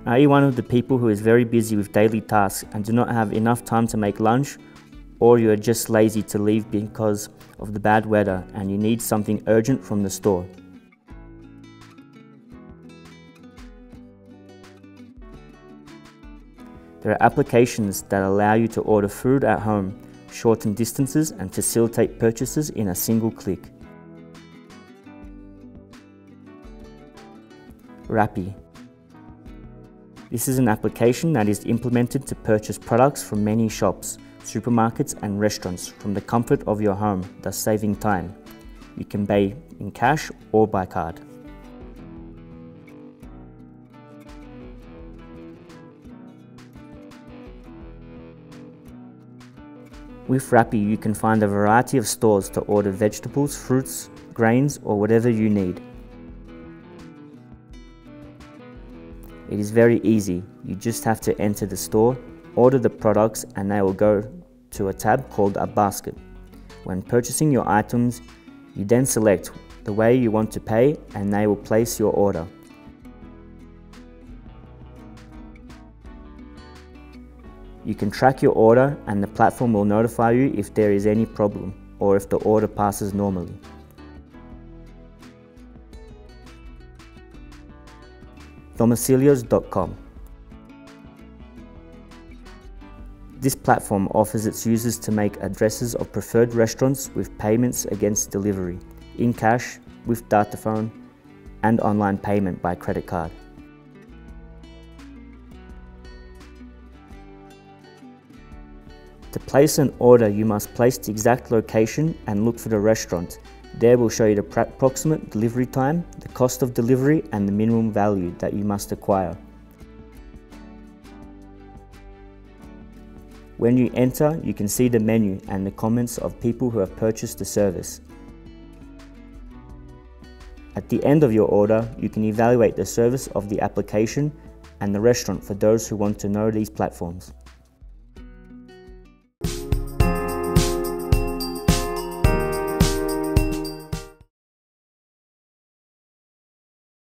Are you one of the people who is very busy with daily tasks and do not have enough time to make lunch, or you are just lazy to leave because of the bad weather and you need something urgent from the store? There are applications that allow you to order food at home, shorten distances and facilitate purchases in a single click. Rappi. This is an application that is implemented to purchase products from many shops, supermarkets and restaurants from the comfort of your home, thus saving time. You can pay in cash or by card. With Rappi, you can find a variety of stores to order vegetables, fruits, grains, or whatever you need. It is very easy. You just have to enter the store, order the products, and they will go to a tab called a basket. When purchasing your items, you then select the way you want to pay and they will place your order. You can track your order and the platform will notify you if there is any problem or if the order passes normally. Domicilios.com. This platform offers its users to make addresses of preferred restaurants with payments against delivery, in cash, with dataphone, and online payment by credit card. To place an order, you must place the exact location and look for the restaurant. There will show you the approximate delivery time, the cost of delivery, and the minimum value that you must acquire. When you enter, you can see the menu and the comments of people who have purchased the service. At the end of your order, you can evaluate the service of the application and the restaurant for those who want to know these platforms.